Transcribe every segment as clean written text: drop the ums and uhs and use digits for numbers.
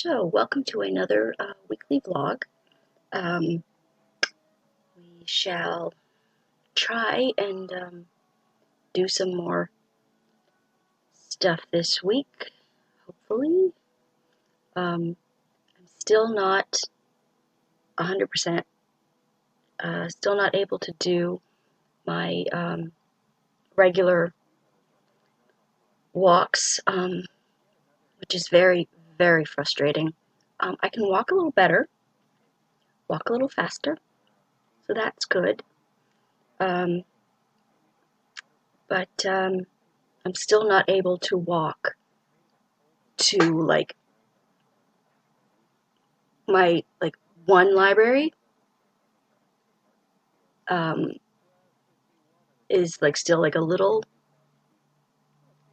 So, welcome to another weekly vlog. We shall try and do some more stuff this week, hopefully. I'm still not 100%, still not able to do my regular walks, which is very, very frustrating. I can walk a little better, walk a little faster, so that's good. But I'm still not able to walk to my one library um, is still a little.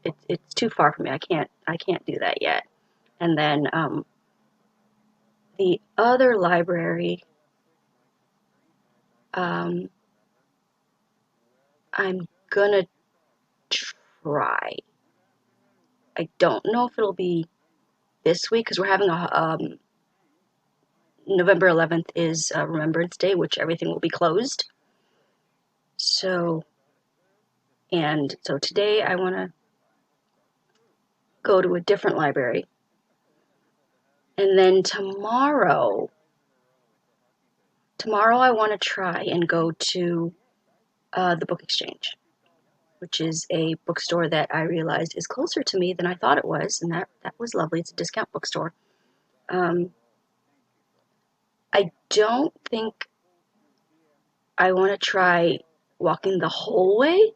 It's too far for me. I can't do that yet. And then the other library, um, I'm gonna try. I don't know if it'll be this week because we're having a November 11th is Remembrance Day, which everything will be closed. So today I want to go to a different library. And then tomorrow I want to try and go to the Book Exchange, which is a bookstore that I realized is closer to me than I thought it was, and that was lovely. It's a discount bookstore. I don't think I want to try walking the whole way,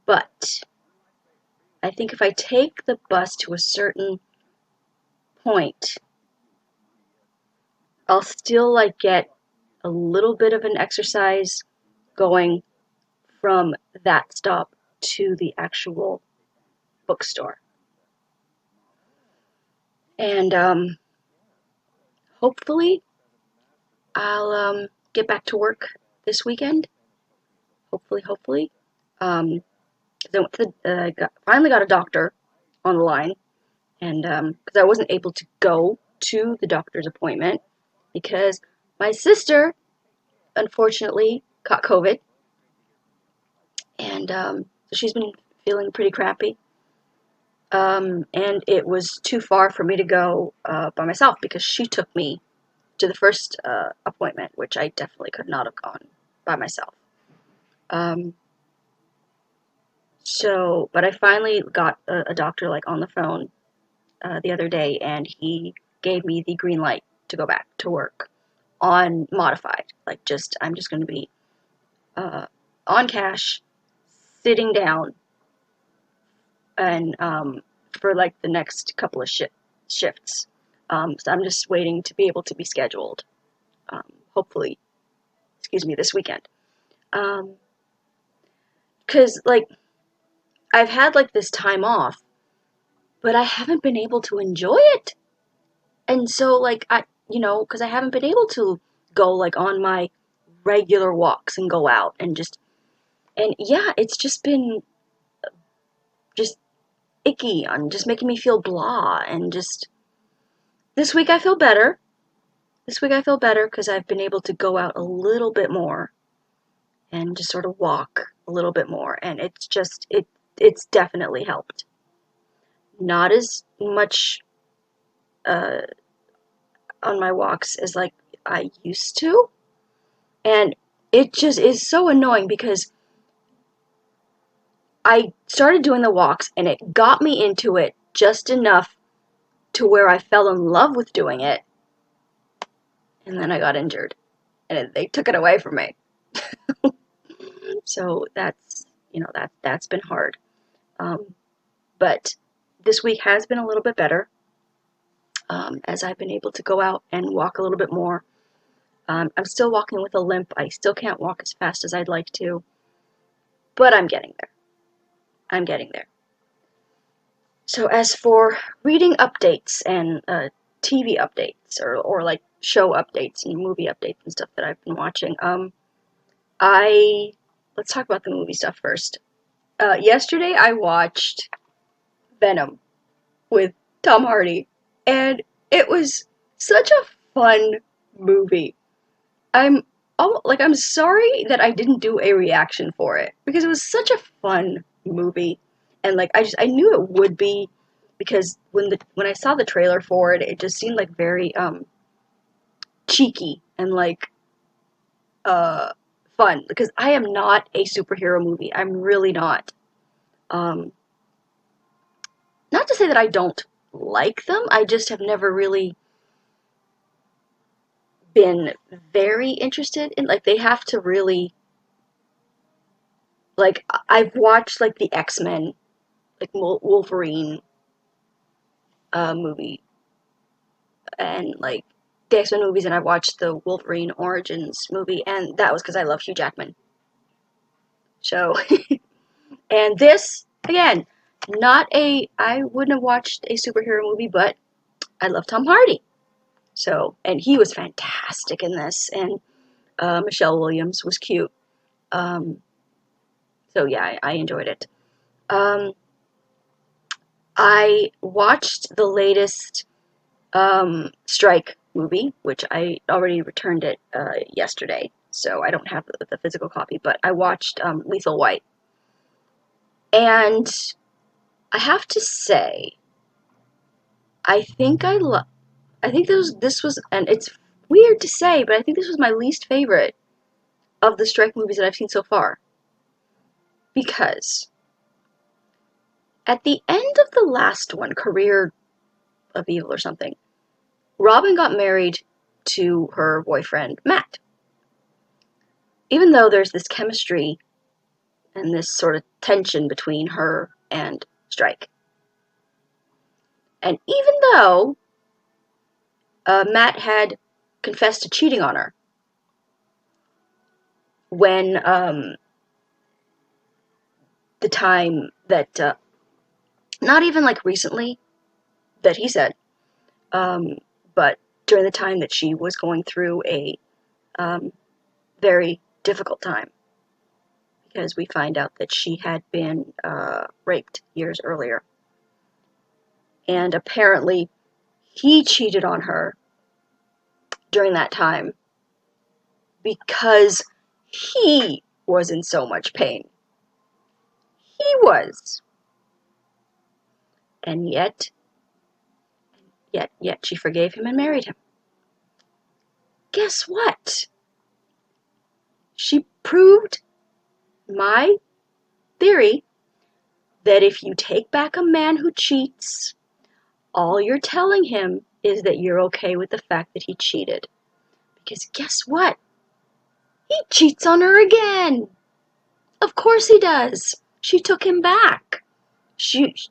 but I think if I take the bus to a certain point, I'll still get a little bit of an exercise going from that stop to the actual bookstore. And hopefully I'll get back to work this weekend. Hopefully. I went to finally got a doctor on the line, and because I wasn't able to go to the doctor's appointment because my sister unfortunately caught COVID, and so she's been feeling pretty crappy. And it was too far for me to go by myself because she took me to the first appointment, which I definitely could not have gone by myself. But I finally got a doctor on the phone the other day, and he gave me the green light to go back to work on modified. I'm just going to be on cash, sitting down, and for the next couple of shifts. So I'm just waiting to be able to be scheduled. Hopefully, this weekend. Because I've had this time off, but I haven't been able to enjoy it. And so because I haven't been able to go on my regular walks and go out and yeah, it's just been just icky and just making me feel blah. And just this week I feel better. Because I've been able to go out a little bit more and just sort of walk a little bit more, and it's definitely helped. Not as much on my walks as I used to, and it just is so annoying because I started doing the walks and it got me into it just enough to where I fell in love with doing it, and then I got injured and they took it away from me. So that's been hard. But this week has been a little bit better, as I've been able to go out and walk a little bit more. I'm still walking with a limp. I still can't walk as fast as I'd like to, but I'm getting there. So as for reading updates and TV updates or show updates and movie updates and stuff that I've been watching, let's talk about the movie stuff first. Yesterday I watched Venom. with Tom Hardy, and it was such a fun movie. I'm I'm sorry that I didn't do a reaction for it because it was such a fun movie, and I knew it would be because when I saw the trailer for it, it just seemed like very cheeky and uh fun because I am not a superhero movie. I'm really not. Um, Not to say that I don't like them. I just have never really been very interested in they have to really I've watched the X-Men Wolverine movie and the X-Men movies, and I watched the Wolverine Origins movie, and that was because I love Hugh Jackman. So, and this again, not a I wouldn't have watched a superhero movie, but I love Tom Hardy. So, and he was fantastic in this, and Michelle Williams was cute. Um, so yeah, I enjoyed it. Um, I watched the latest Strike movie, which I already returned it yesterday, so I don't have the physical copy. But I watched Lethal White, and I have to say, I think I think this was, and it's weird to say, but I think this was my least favorite of the Strike movies that I've seen so far, because at the end of the last one, Career of Evil or something, Robin got married to her boyfriend Matt. Even though there's this chemistry and this sort of tension between her and Strike. And even though Matt had confessed to cheating on her when the time that, not even recently that he said, um, but during the time that she was going through a um, very difficult time, because we find out that she had been raped years earlier. And apparently he cheated on her during that time because he was in so much pain. He was. And yet she forgave him and married him. Guess what? She proved my theory that if you take back a man who cheats, all you're telling him is that you're okay with the fact that he cheated. Because guess what? He cheats on her again. Of course he does. She took him back.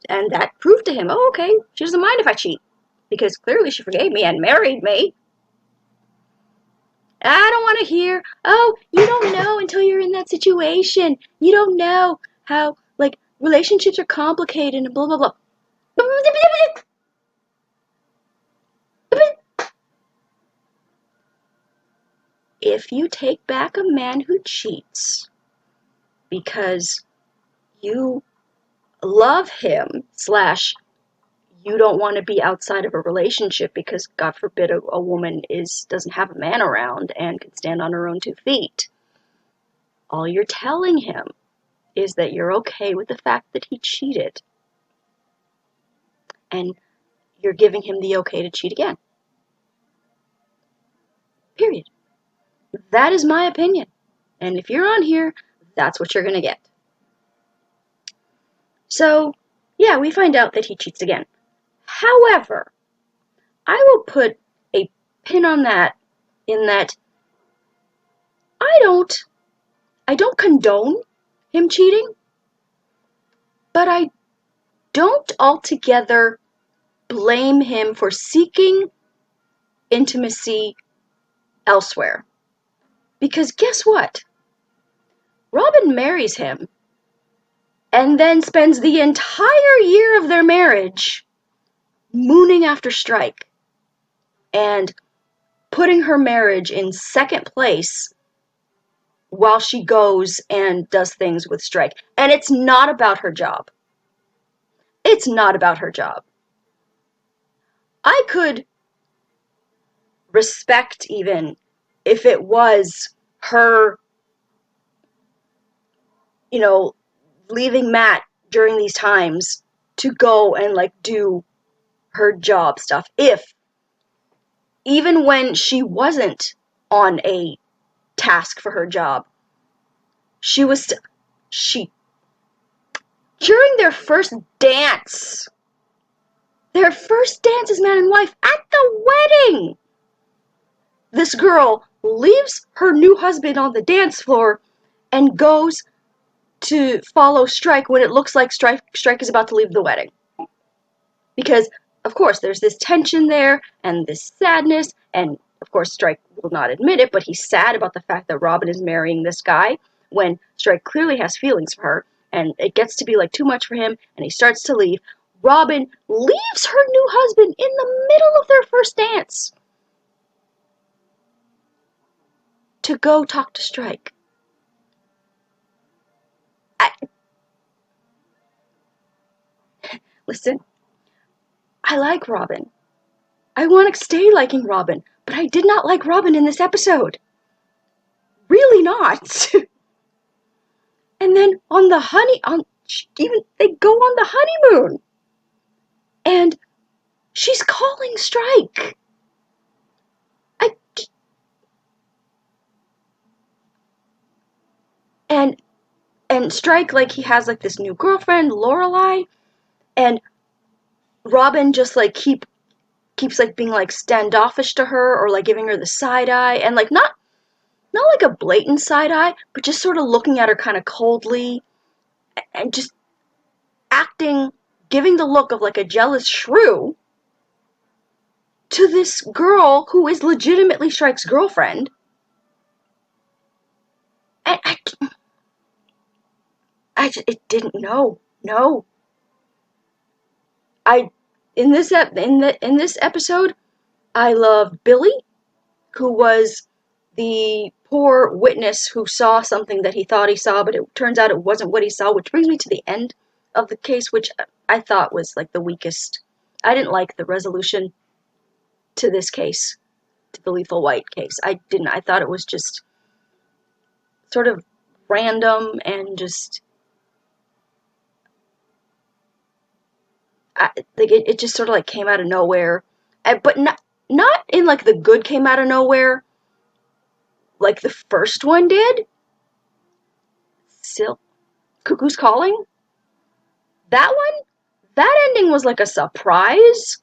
And that proved to him, oh, okay, she doesn't mind if I cheat. Because clearly she forgave me and married me. I don't want to hear, oh, you don't know until you're in that situation. You don't know how, relationships are complicated and blah, blah, blah. If you take back a man who cheats because you love him, slash, you don't want to be outside of a relationship because, God forbid, a woman doesn't have a man around and can stand on her own 2 feet, all you're telling him is that you're okay with the fact that he cheated. And you're giving him the okay to cheat again. Period. That is my opinion. And if you're on here, that's what you're going to get. So, yeah, we find out that he cheats again. However, I will put a pin on that in that I don't condone him cheating, but I don't altogether blame him for seeking intimacy elsewhere. Because guess what? Robin marries him and then spends the entire year of their marriage mooning after Strike and putting her marriage in second place while she goes and does things with Strike. And it's not about her job. It's not about her job. I could respect even if it was her, you know, leaving Matt during these times to go and like do her job stuff. If even when she wasn't on a task for her job, she was she during their first dance as man and wife at the wedding. This girl leaves her new husband on the dance floor and goes to follow Strike when it looks like Strike is about to leave the wedding. Because, of course, there's this tension there and this sadness, and of course, Strike will not admit it, but he's sad about the fact that Robin is marrying this guy when Strike clearly has feelings for her, and it gets to be like too much for him, and he starts to leave. Robin leaves her new husband in the middle of their first dance to go talk to Strike. Listen, I like Robin. I want to stay liking Robin, but I did not like Robin in this episode. Really not. And then they go on the honeymoon, and she's calling Strike. I and Strike, like, he has like this new girlfriend, Lorelai, and Robin just like keeps like being like standoffish to her, or like giving her the side eye, and like not like a blatant side eye, but just sort of looking at her kind of coldly and just acting, giving the look of like a jealous shrew to this girl who is legitimately Strike's girlfriend. And it didn't. No. I in this episode, I loved Billy, who was the poor witness who saw something that he thought he saw, but it turns out it wasn't what he saw, which brings me to the end of the case, which I thought was like the weakest. I didn't like the resolution to this case, to the Lethal White case. I didn't. I thought it was just sort of random and just like it just sort of like came out of nowhere, but not in like the good came out of nowhere like the first one did. Still, Cuckoo's Calling. That ending was like a surprise,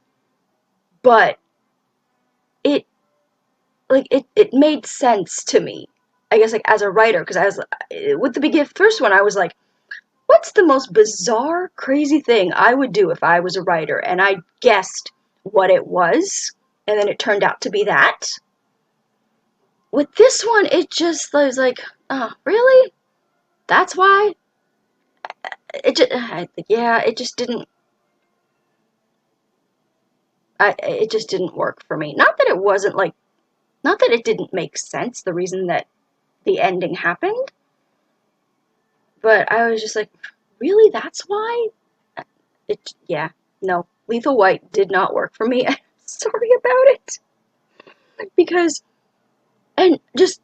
but it it made sense to me. I guess like as a writer, because I was with the first one, I was like, what's the most bizarre, crazy thing I would do if I was a writer? And I guessed what it was, and then it turned out to be that. With this one, it just was like, oh, really? That's why? It just didn't. It just didn't work for me. Not that it wasn't like, not that it didn't make sense, the reason that the ending happened, but I was just like, really? That's why? No. Lethal White did not work for me. Sorry about it. Because, and just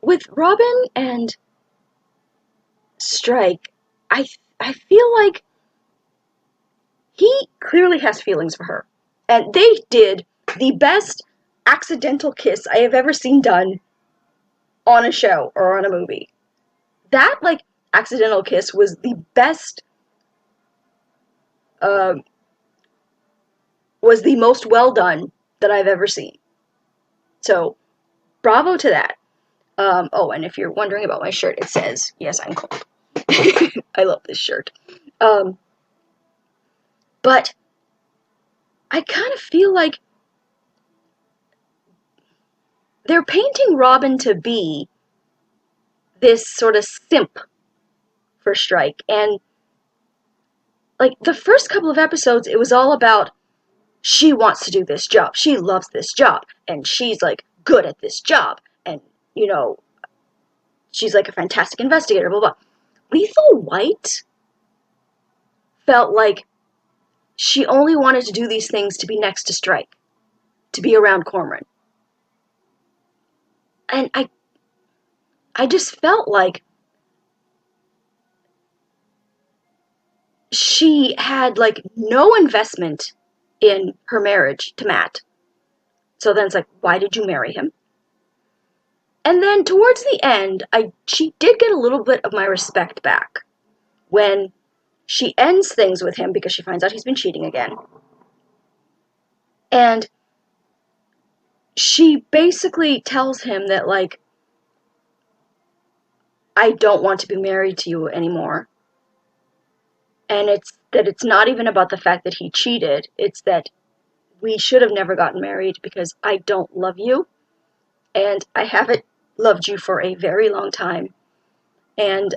with Robin and Strike, I feel like he clearly has feelings for her. And they did the best accidental kiss I have ever seen done on a show or on a movie. That, like, accidental kiss was the best, um, was the most well done that I've ever seen. So, bravo to that. And if you're wondering about my shirt, it says, yes, I'm cold. I love this shirt. But I kind of feel like they're painting Robin to be this sort of simp for Strike. And, like, the first couple of episodes, it was all about she wants to do this job. She loves this job. And she's, like, good at this job. And, she's, like, a fantastic investigator, blah, blah. Lethal White felt like she only wanted to do these things to be next to Strike, to be around Cormoran. And I just felt like she had like no investment in her marriage to Matt. So then it's like, why did you marry him? And then towards the end, she did get a little bit of my respect back when she ends things with him because she finds out he's been cheating again. And she basically tells him that, like, I don't want to be married to you anymore. And it's not even about the fact that he cheated. It's that we should have never gotten married because I don't love you. And I haven't loved you for a very long time. And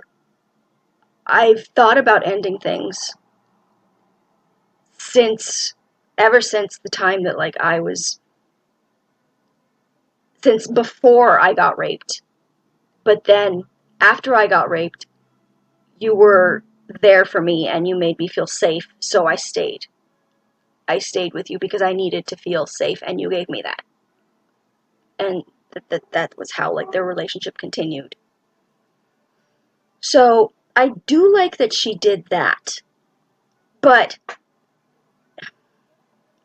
I've thought about ending things ever since the time that, like, since before I got raped. But then after I got raped, you were there for me and you made me feel safe, so I stayed. I stayed with you because I needed to feel safe, and you gave me that. And that was how, like, their relationship continued. So I do like that she did that. But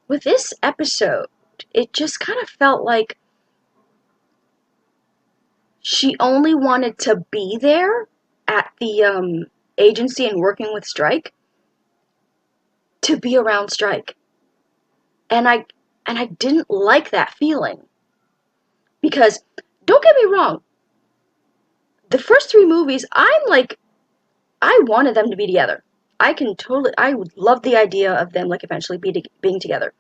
with this episode, it just kind of felt like she only wanted to be there at the agency and working with Strike to be around Strike. And I didn't like that feeling. Because don't get me wrong, the first 3 movies, I wanted them to be together. I would love the idea of them, like, eventually being together.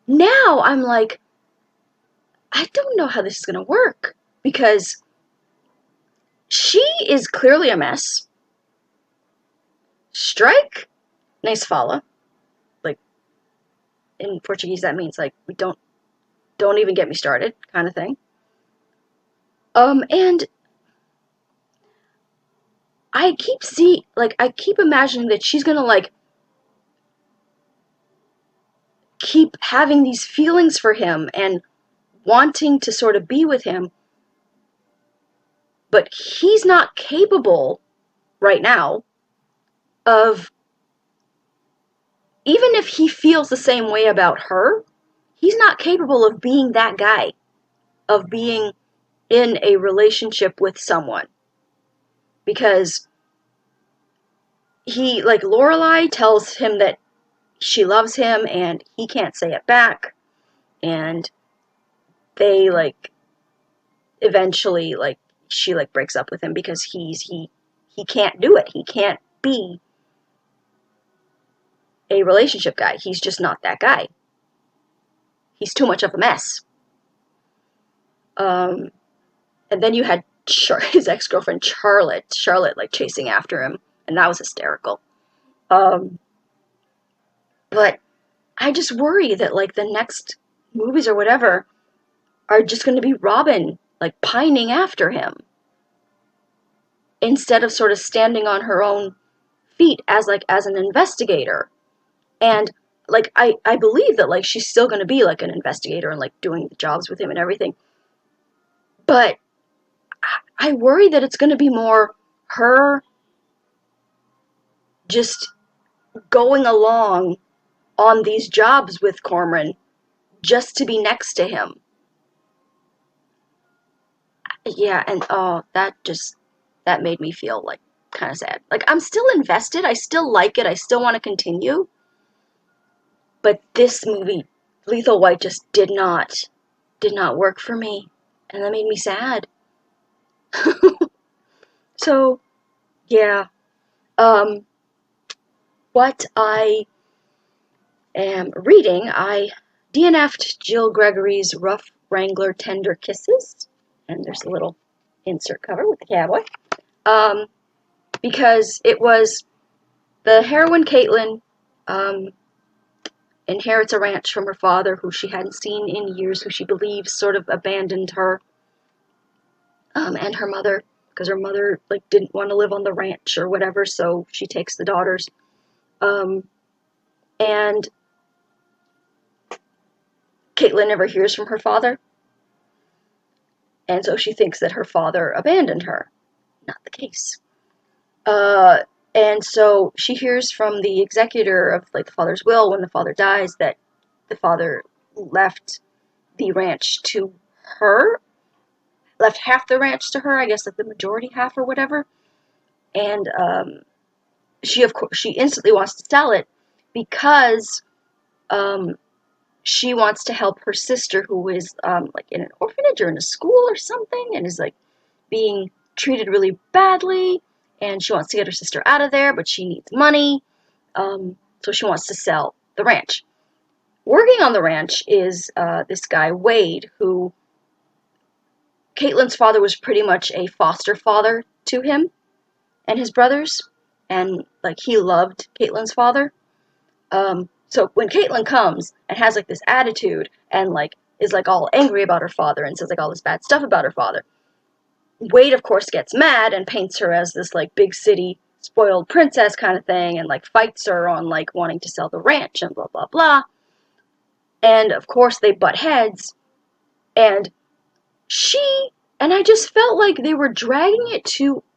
Now I'm like, I don't know how this is going to work. Because she is clearly a mess. Strike, nice fala. Like, in Portuguese, that means, like, we don't even get me started, kind of thing. And I keep imagining that she's gonna, like, keep having these feelings for him and wanting to sort of be with him, but he's not capable right now of, even if he feels the same way about her, he's not capable of being that guy, of being in a relationship with someone. Because Lorelai tells him that she loves him and he can't say it back, and they, like, eventually, like, she, like, breaks up with him because he can't do it. He can't be a relationship guy. He's just not that guy. He's too much of a mess. And then you had his ex-girlfriend Charlotte, like, chasing after him, and that was hysterical. But I just worry that, like, the next movies or whatever are just going to be Robin, like, pining after him, instead of sort of standing on her own feet as an investigator. And, like, I believe that, like, she's still going to be, like, an investigator and, like, doing the jobs with him and everything. But I worry that it's going to be more her just going along on these jobs with Cormoran just to be next to him. Yeah, and that made me feel, like, kind of sad. Like, I'm still invested, I still like it, I still want to continue, but this movie, Lethal White, just did not work for me, and that made me sad. So, yeah, what I am reading, I DNF'd Jill Gregory's Rough Wrangler Tender Kisses, and there's a little insert cover with the cowboy, because it was the heroine Caitlin, inherits a ranch from her father, who she hadn't seen in years, who she believes sort of abandoned her, and her mother, because her mother, like, didn't want to live on the ranch or whatever, so she takes the daughters. And Caitlin never hears from her father, and so she thinks that her father abandoned her. Not the case. Uh, and so she hears from the executor of like the father's will when the father dies that the father left the ranch to her, left half the ranch to her, I guess like the majority half or whatever. And she instantly wants to sell it because um, she wants to help her sister who is like in an orphanage or in a school or something and is like being treated really badly, and she wants to get her sister out of there, but she needs money, so she wants to sell the ranch. Working on the ranch is this guy, Wade, who Caitlin's father was pretty much a foster father to him and his brothers, and like he loved Caitlin's father. So when Caitlin comes and has like this attitude and like is like all angry about her father and says like all this bad stuff about her father, Wade of course gets mad and paints her as this like big city spoiled princess kind of thing and like fights her on like wanting to sell the ranch and blah blah blah. And of course they butt heads, and she and I just felt like they were dragging it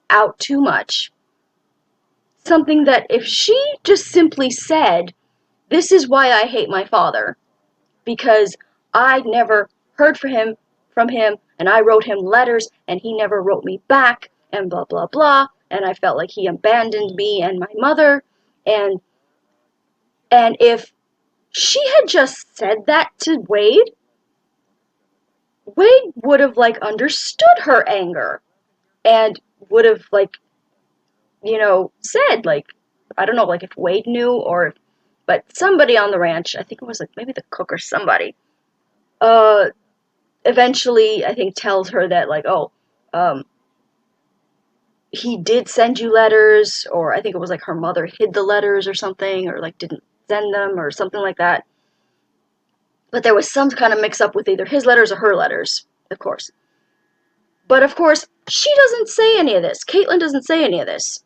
out too much. Something that if she just simply said, "This is why I hate my father, because I never heard from him, and I wrote him letters and he never wrote me back and blah blah blah, and I felt like he abandoned me and my mother," and if she had just said that to Wade, Wade would have like understood her anger and would have like, said like, I don't know, like if Wade knew or but somebody on the ranch, I think it was like maybe the cook or somebody, uh eventually I think tells her that like, oh, um he did send you letters, or I think it was like her mother hid the letters or something, or like didn't send them or something like that. But there was some kind of mix up with either his letters or her letters, of course. But of course, she doesn't say any of this. Caitlin doesn't say any of this.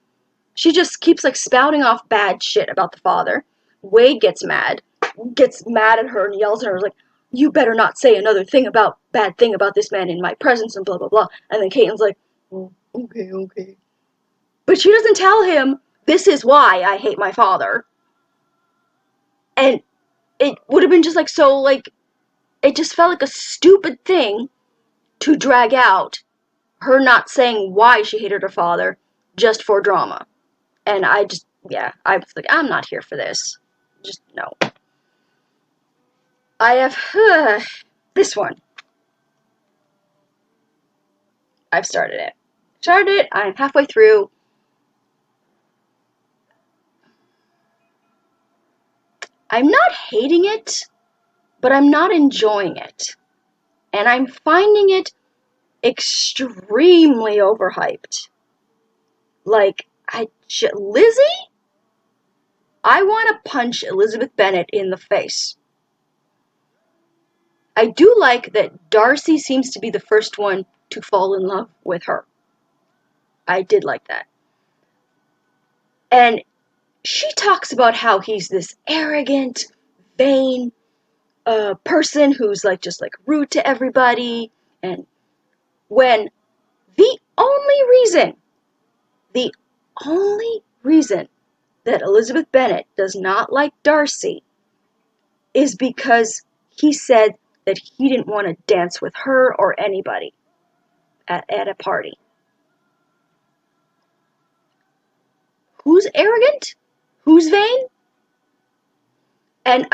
She just keeps like spouting off bad shit about the father. Wade gets mad at her and yells at her like, "You better not say another bad thing about this man in my presence," and blah blah blah. And then Caitlin's like, "Oh, okay, okay." But she doesn't tell him, "This is why I hate my father." And it would have been just like so like it just felt like a stupid thing to drag out, her not saying why she hated her father just for drama. And I was like, I'm not here for this. Just no. I have this one. I've started it. I'm halfway through. I'm not hating it, but I'm not enjoying it. And I'm finding it extremely overhyped. Like, Lizzie? I want to punch Elizabeth Bennet in the face. I do like that Darcy seems to be the first one to fall in love with her. I did like that. And she talks about how he's this arrogant, vain person who's like just like rude to everybody. And when the the only reason that Elizabeth Bennet does not like Darcy is because he said that he didn't want to dance with her or anybody at a party. Who's arrogant? Who's vain? And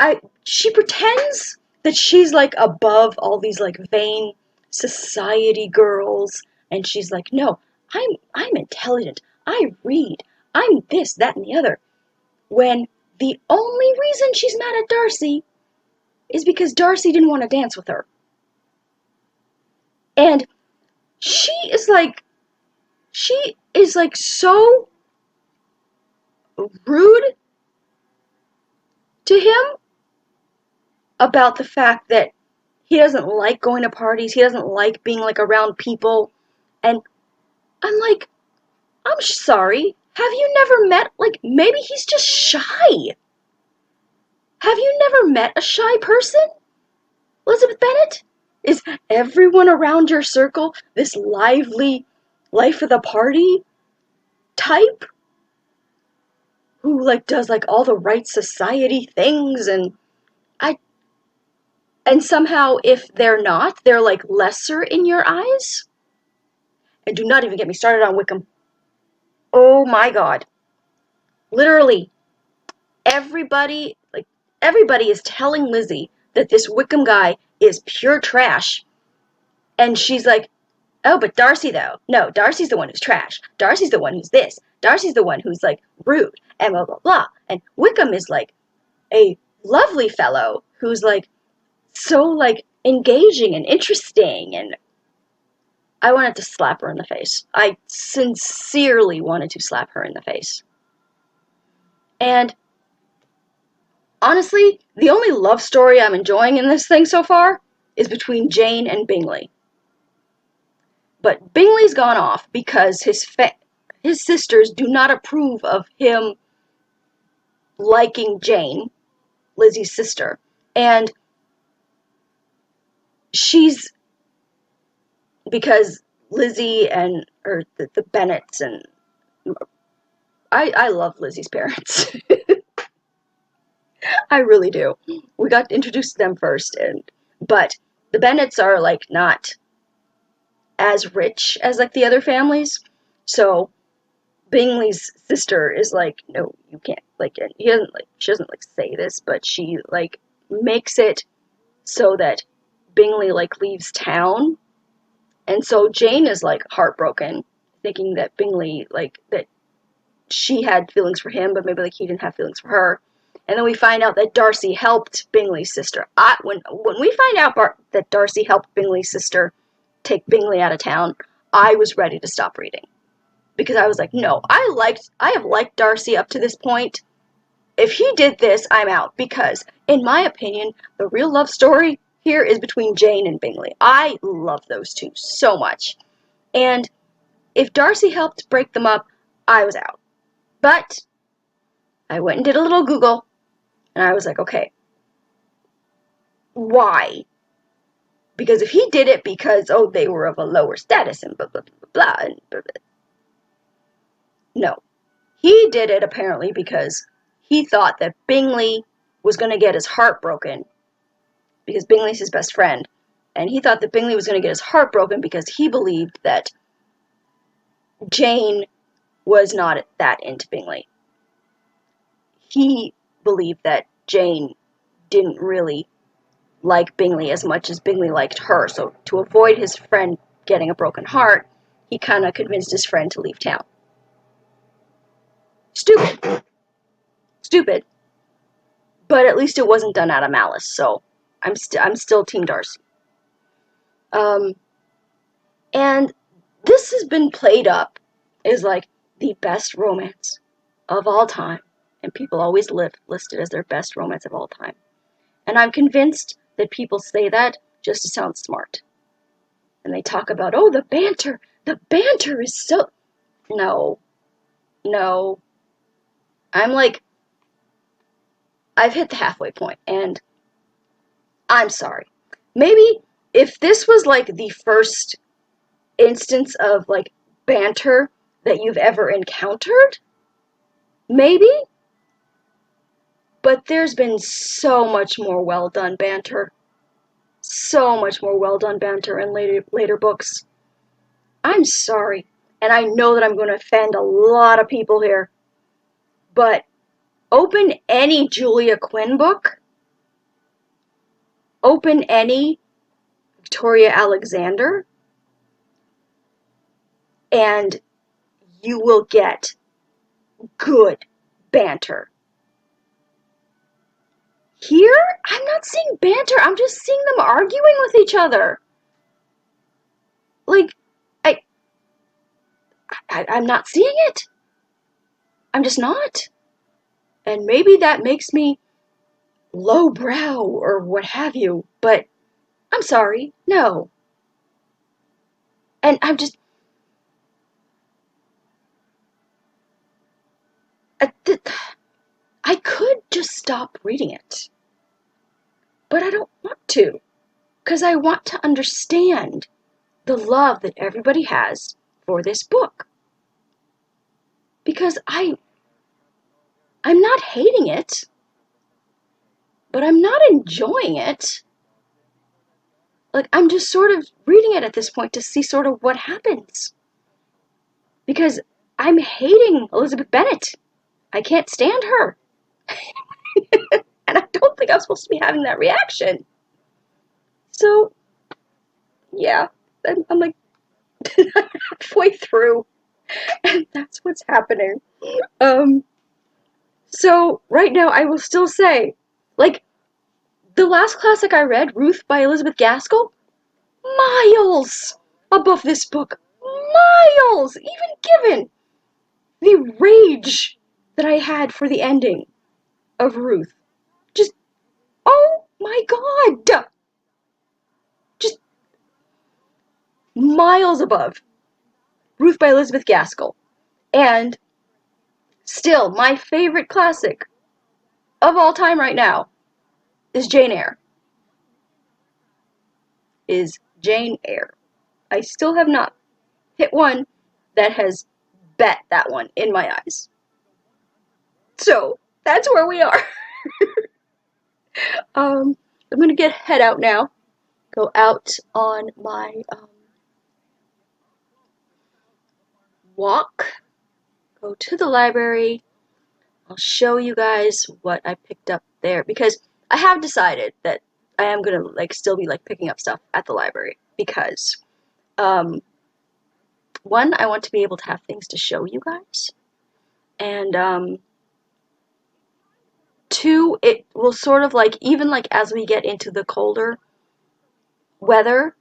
she pretends that she's like above all these like vain society girls, and she's like, no, I'm intelligent. I read. I'm this, that, and the other. When the only reason she's mad at Darcy is because Darcy didn't want to dance with her. And she is like so rude to him about the fact that he doesn't like going to parties, he doesn't like being like around people. And I'm like, I'm sorry, have you never met, like, maybe he's just shy. Have you never met a shy person, Elizabeth Bennet? Is everyone around your circle this lively, life of the party type who like does like all the right society things I and somehow if they're not, they're like lesser in your eyes? And do not even get me started on Wickham. Oh my god. Literally, everybody is telling Lizzie that this Wickham guy is pure trash. And she's like, oh, but Darcy though. No, Darcy's the one who's trash. Darcy's the one who's this. Darcy's the one who's like rude and blah blah blah. And Wickham is like a lovely fellow who's like so like engaging and interesting, and I wanted to slap her in the face. I sincerely wanted to slap her in the face. And honestly, the only love story I'm enjoying in this thing so far is between Jane and Bingley. But Bingley's gone off because his sisters do not approve of him liking Jane, Lizzie's sister. And she's because Lizzie and or the Bennets and I love Lizzie's parents. I really do. We got introduced to them first, but the Bennets are like not as rich as like the other families. So Bingley's sister is like, no, you can't like, and she doesn't like say this, but she like makes it so that Bingley like leaves town. And so Jane is like heartbroken, thinking that Bingley like that she had feelings for him, but maybe like he didn't have feelings for her. And then we find out that Darcy helped Bingley's sister. When we find out that Darcy helped Bingley's sister take Bingley out of town, I was ready to stop reading. Because I was like, no, I have liked Darcy up to this point. If he did this, I'm out. Because, in my opinion, the real love story here is between Jane and Bingley. I love those two so much. And if Darcy helped break them up, I was out. But I went and did a little Google, and I was like, okay, why? Because if he did it because, oh, they were of a lower status and blah, blah, blah, blah, and blah, blah. No. He did it apparently because he thought that Bingley was going to get his heart broken because Bingley's his best friend. And he thought that Bingley was going to get his heart broken because he believed that Jane was not that into Bingley. He believed that Jane didn't really like Bingley as much as Bingley liked her. So to avoid his friend getting a broken heart, he kind of convinced his friend to leave town. Stupid. But at least it wasn't done out of malice. So I'm still Team Darcy. And this has been played up as like the best romance of all time, and people always list it as their best romance of all time. And I'm convinced that people say that just to sound smart. And they talk about, oh, the banter is so... No. I'm like, I've hit the halfway point, and I'm sorry. Maybe if this was like the first instance of like banter that you've ever encountered, maybe, but there's been so much more well done banter, in later books. I'm sorry, and I know that I'm going to offend a lot of people here, but open any Julia Quinn book, open any Victoria Alexander, and you will get good banter. Here, I'm not seeing banter. I'm just seeing them arguing with each other. Like, I'm not seeing it. I'm just not. And maybe that makes me lowbrow or what have you, but I'm sorry, no. And I'm just... I could just stop reading it. but I don't want to, because I want to understand the love that everybody has for this book. Because I'm not hating it, but I'm not enjoying it. Like, I'm just sort of reading it at this point to see sort of what happens. Because I'm hating Elizabeth Bennet. I can't stand her. And I don't think I'm supposed to be having that reaction. So, yeah, I'm like halfway through, and that's what's happening. So right now I will still say, like, the last classic I read, Ruth by Elizabeth Gaskell, miles above this book. Miles! Even given the rage that I had for the ending of Ruth. Just, oh my god! Just miles above Ruth by Elizabeth Gaskell. And still, my favorite classic of all time right now is Jane Eyre. I still have not hit one that has bet that one in my eyes. So, that's where we are. I'm gonna head out now. Go out on my walk. Go to the library. I'll show you guys what I picked up there, because I have decided that I am gonna still be picking up stuff at the library, because one, I want to be able to have things to show you guys, and two, it will sort of even as we get into the colder weather,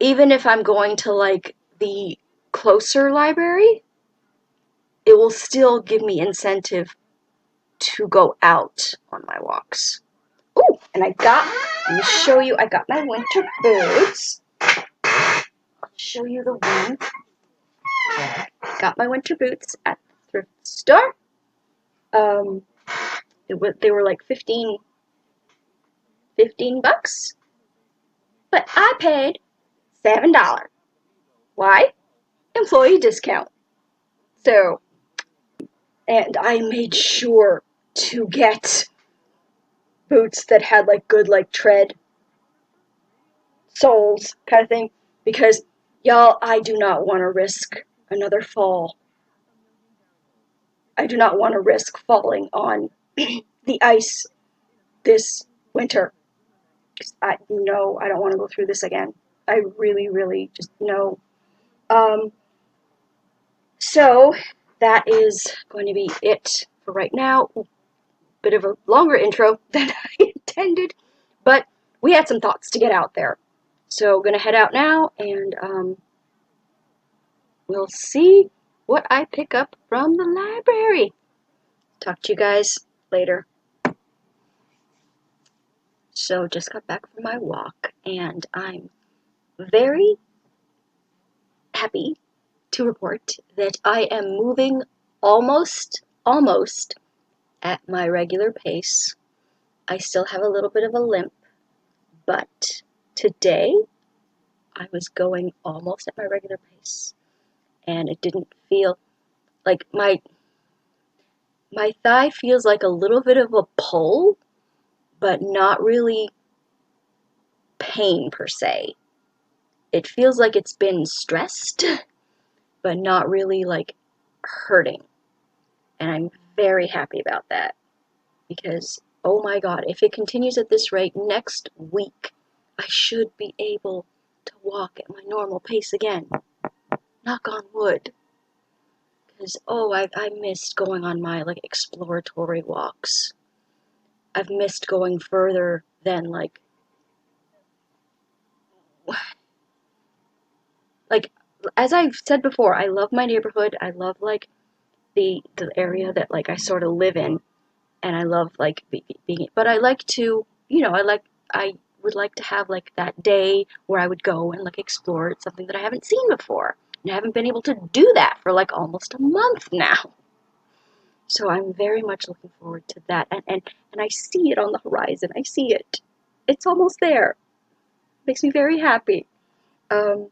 even if I'm going to the closer library, it will still give me incentive to go out on my walks. Oh, and let me show you, I got my winter boots. I'll show you the one. Got my winter boots at the thrift store. They were like 15 bucks, but I paid $7. Why? Employee discount. So, and I made sure to get boots that had good tread soles kind of thing, because y'all, I do not want to risk another fall. I do not want to risk falling on the ice this winter. I don't want to go through this again. I really, really just no. So that is going to be it for right now. Bit of a longer intro than I intended, but we had some thoughts to get out there. So gonna head out now, and we'll see what I pick up from the library. Talk to you guys later. So just got back from my walk, and I'm very happy to report that I am moving almost at my regular pace. I still have a little bit of a limp, but today I was going almost at my regular pace, and it didn't feel like my thigh feels like a little bit of a pull, but not really pain per se. It feels like it's been stressed, but not really hurting. And I'm very happy about that, because oh my god, if it continues at this rate, next week I should be able to walk at my normal pace again. Knock on wood. Because, oh, I missed going on my exploratory walks. I've missed going further than as I've said before, I love my neighborhood. I love the area that I sort of live in, and I love being. But I like to, I would like to have that day where I would go and explore something that I haven't seen before, and I haven't been able to do that for almost a month now. So I'm very much looking forward to that. And I see it on the horizon. I see it. It's almost there. Makes me very happy. Um,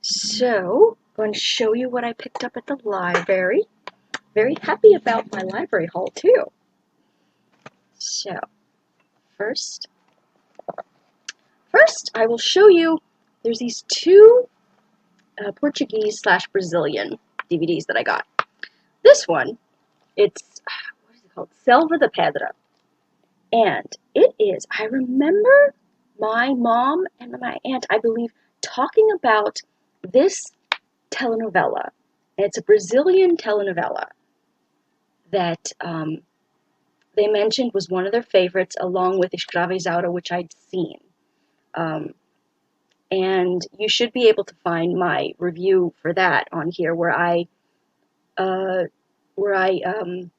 so, I'm going to show you what I picked up at the library. Very happy about my library haul, too. So, first I will show you, there's these two Portuguese/Brazilian DVDs that I got. This one, it's, what is it called? Selva da Pedra. And it is, I remember my mom and my aunt, I believe, talking about this telenovela. And it's a Brazilian telenovela that they mentioned was one of their favorites, along with Escravizada, which I'd seen. And you should be able to find my review for that on here, where I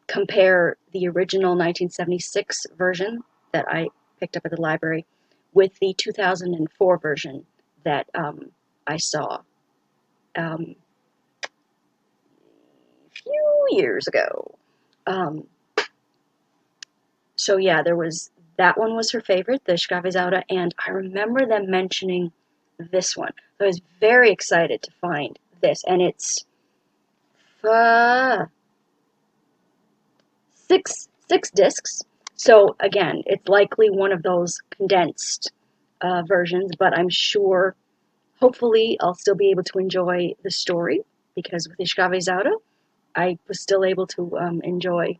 compare the original 1976 version that I picked up at the library with the 2004 version that I saw a few years ago. So yeah, that one was her favorite, the Escravizada, and I remember them mentioning this one. So I was very excited to find this, and it's six discs. So again, it's likely one of those condensed versions, but I'm sure, hopefully, I'll still be able to enjoy the story, because with Escravizada, I was still able to enjoy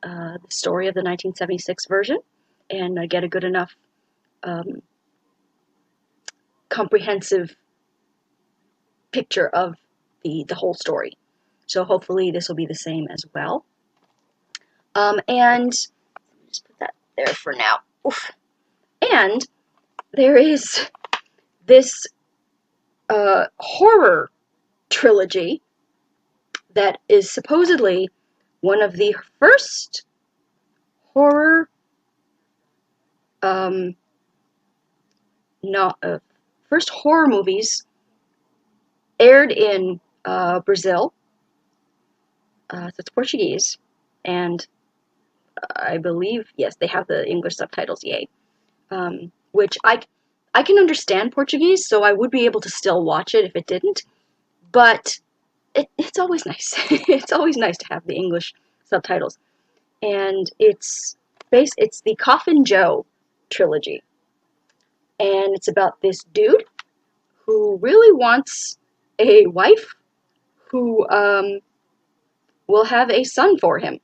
the story of the 1976 version and get a good enough comprehensive picture of the whole story. So hopefully this will be the same as well. And just put that there for now. Oof. And there is this horror trilogy that is supposedly one of the first horror first horror movies aired in Brazil. So it's Portuguese, and I believe, yes, they have the English subtitles, yay. Which I can understand Portuguese, so I would be able to still watch it if it didn't. But it's always nice. It's always nice to have the English subtitles. And it's the Coffin Joe trilogy. And it's about this dude who really wants a wife who will have a son for him.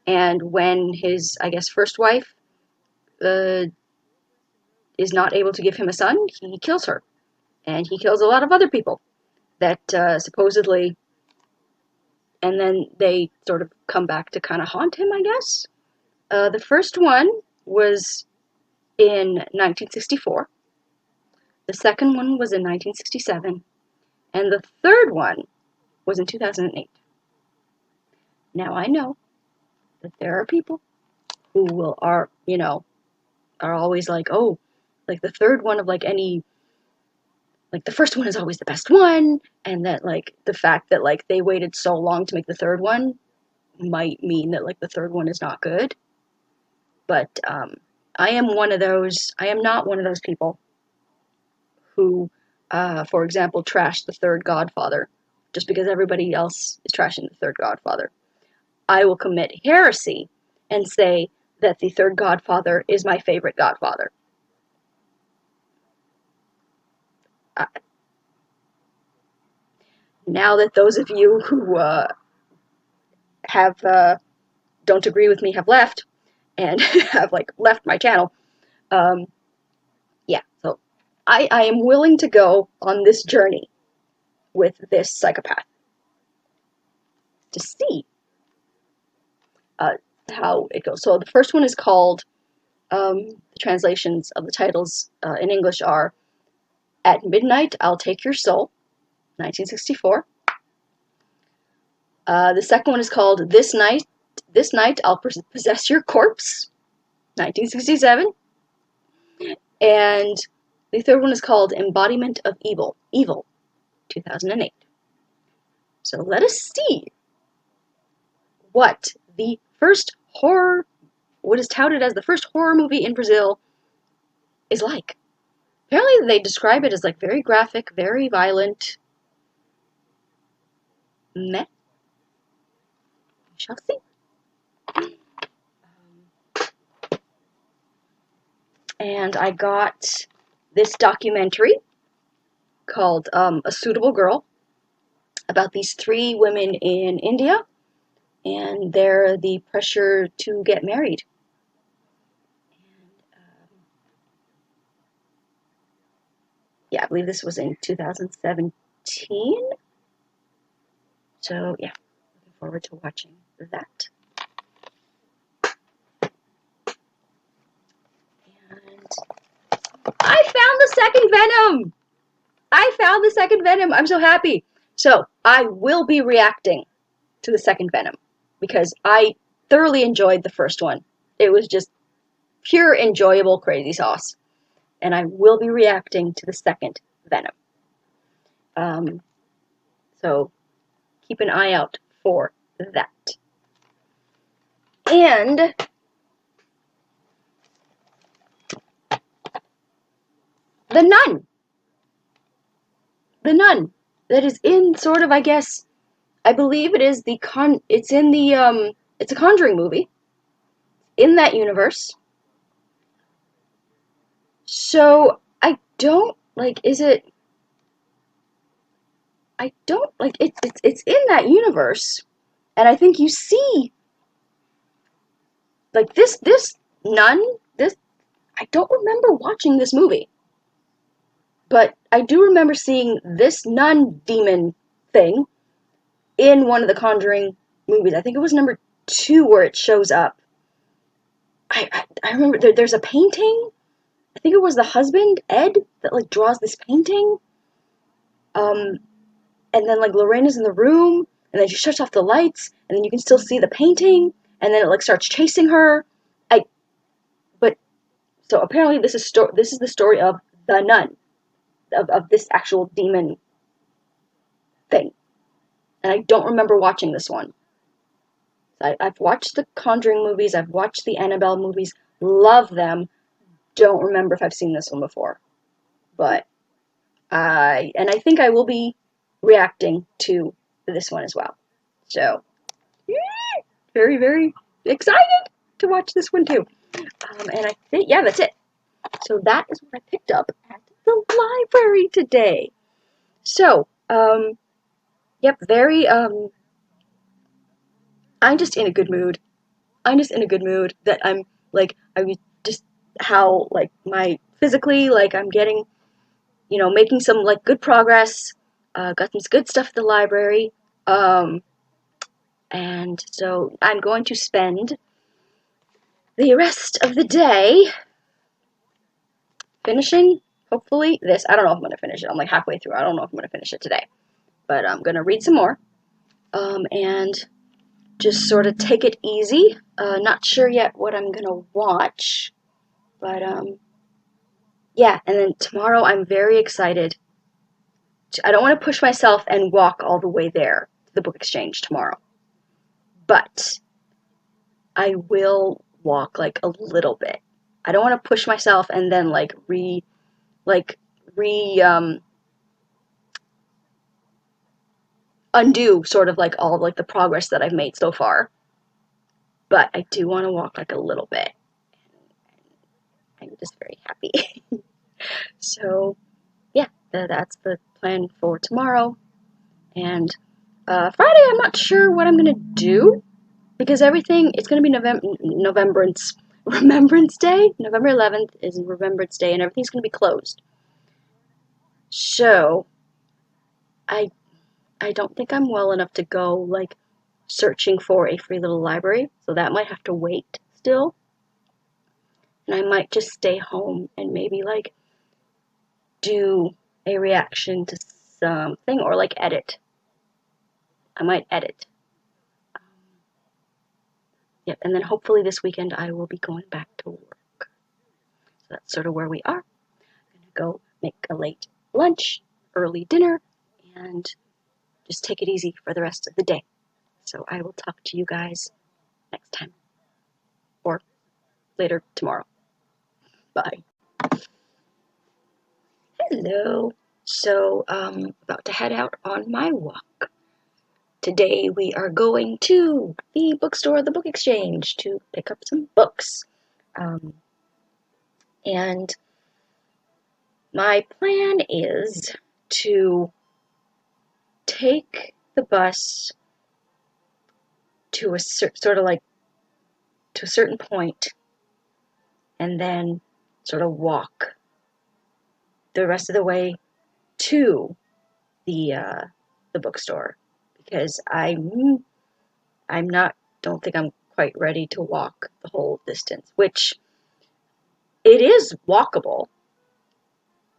And when his, I guess, first wife is not able to give him a son, he kills her. And he kills a lot of other people that supposedly, and then they sort of come back to kind of haunt him, I guess. The first one was in 1964. The second one was in 1967. And the third one was in 2008. Now I know that there are people who are always like, oh, like the third one of like any, like the first one is always the best one, and that like the fact that like they waited so long to make the third one might mean that like the third one is not good. But I am not one of those people who, for example, trashed the third Godfather just because everybody else is trashing the third Godfather. I will commit heresy and say that the third Godfather is my favorite Godfather. Now that those of you who have don't agree with me have left and have like left my channel, yeah, so I am willing to go on this journey with this psychopath to see how it goes. So the first one is called, the translations of the titles in English are At Midnight I'll Take Your Soul, 1964. The second one is called This Night I'll Possess Your Corpse, 1967. And the third one is called Embodiment of Evil, 2008. So let us see what the first horror, what is touted as the first horror movie in Brazil, is like. Apparently, they describe it as like very graphic, very violent. Meh. We shall see. And I got this documentary called A Suitable Girl about these three women in India and the pressure to get married. Yeah, I believe this was in 2017. So, yeah, looking forward to watching that. And I found the second Venom! I found the second Venom! I'm so happy! So, I will be reacting to the second Venom because I thoroughly enjoyed the first one. It was just pure enjoyable crazy sauce. And I will be reacting to the second Venom. So keep an eye out for that. And The Nun. The Nun. That is in sort of, I guess, I believe it is it's in the it's a Conjuring movie in that universe. So I don't like is it I don't like it's in that universe. And I think you see like this nun, this I don't remember watching this movie. But I do remember seeing this nun demon thing in one of the Conjuring movies. I think it was number 2 where it shows up. I remember there's a painting. I think it was the husband, Ed, that like draws this painting. And then like Lorena's in the room, and then she shuts off the lights, and then you can still see the painting, and then it like starts chasing her. But so apparently this is the story of the nun, of this actual demon thing. And I don't remember watching this one. I've watched the Conjuring movies, I've watched the Annabelle movies, love them. Don't remember if I've seen this one before. But I think I will be reacting to this one as well. So, very, very excited to watch this one too. And I think, yeah, that's it. So that is what I picked up at the library today. So, yep, I'm just in a good mood. I'm just in a good mood that I'm like I was just how like my physically like I'm getting making some like good progress. Got some good stuff at the library. And so I'm going to spend the rest of the day finishing hopefully this. I don't know if I'm going to finish it. I'm like halfway through. I don't know if I'm going to finish it today. But I'm going to read some more. And just sort of take it easy. Not sure yet what I'm going to watch. But yeah, and then tomorrow I'm very excited. I don't want to push myself and walk all the way there to the book exchange tomorrow. But I will walk like a little bit. I don't want to push myself and then like undo sort of like all of like the progress that I've made so far. But I do want to walk like a little bit. I'm just very happy. So yeah, that's the plan for tomorrow. And Friday, I'm not sure what I'm gonna do because it's gonna be Remembrance Day. November 11th is Remembrance Day, and everything's gonna be closed. So I don't think I'm well enough to go like searching for a free little library, so that might have to wait still. And I might just stay home and maybe like do a reaction to something or like edit. I might edit. Yep, and then hopefully this weekend I will be going back to work. So that's sort of where we are. I'm gonna go make a late lunch, early dinner, and just take it easy for the rest of the day. So I will talk to you guys next time, or later tomorrow. Bye. Hello. So, about to head out on my walk. Today we are going to the bookstore, the book exchange, to pick up some books. Um, and my plan is to take the bus to a sort of like to a certain point, and then sort of walk the rest of the way to the bookstore, because I'm not don't think I'm quite ready to walk the whole distance, which it is walkable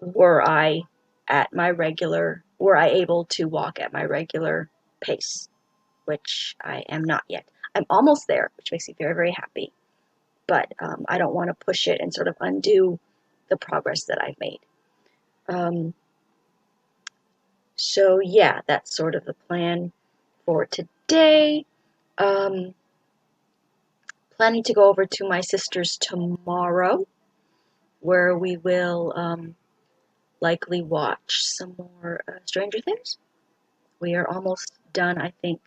were I able to walk at my regular pace, which I am not yet. I'm almost there, which makes me very, very happy. But I don't want to push it and sort of undo the progress that I've made. So yeah, that's sort of the plan for today. Um, Planning to go over to my sister's tomorrow, where we will likely watch some more Stranger Things. We are almost done, I think,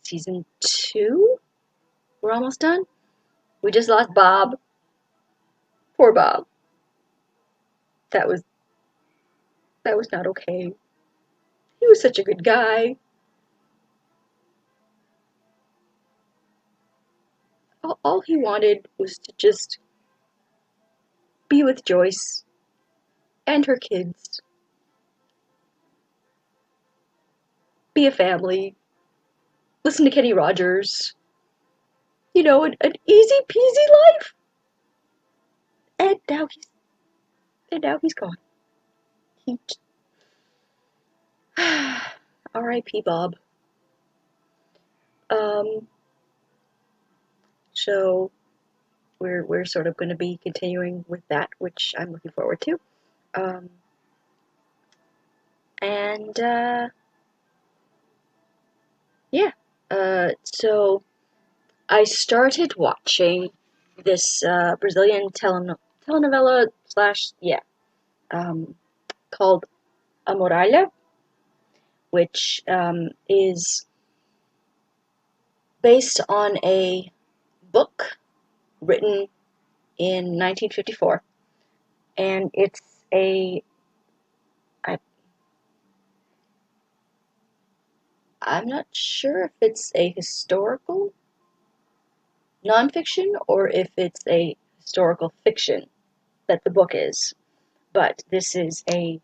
season 2. We're almost done. We just lost Bob. Poor Bob. That was not okay. He was such a good guy. All he wanted was to just be with Joyce and her kids, be a family, listen to Kenny Rogers, an easy peasy life. And now he's gone. He R.I.P. Bob. Um, so we're sort of going to be continuing with that, which I'm looking forward to. And yeah, so I started watching this Brazilian telenovela slash called A Muralha, which is based on a book written in 1954, and it's I'm not sure if it's a historical nonfiction or if it's a historical fiction that the book is, but this is a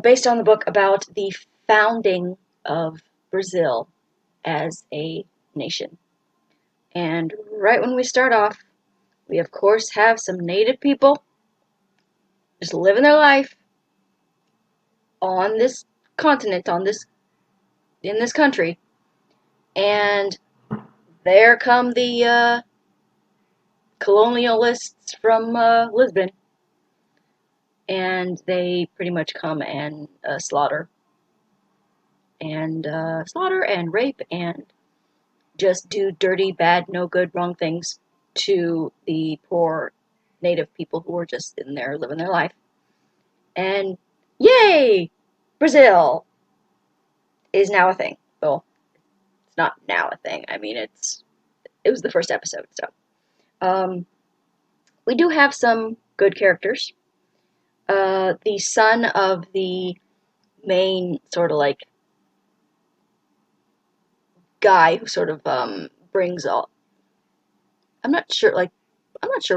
based on the book about the founding of Brazil as a nation. And right when we start off, we of course have some native people just living their life on this continent, in this country, and there come the colonialists from Lisbon, and they pretty much come and slaughter and rape and just do dirty, bad, no good, wrong things to the poor native people who are just in there living their life. And yay! Brazil is now a thing. Well, it's not now a thing. I mean, it was the first episode, so. We do have some good characters. The son of the main sort of like guy who sort of brings all. I'm not sure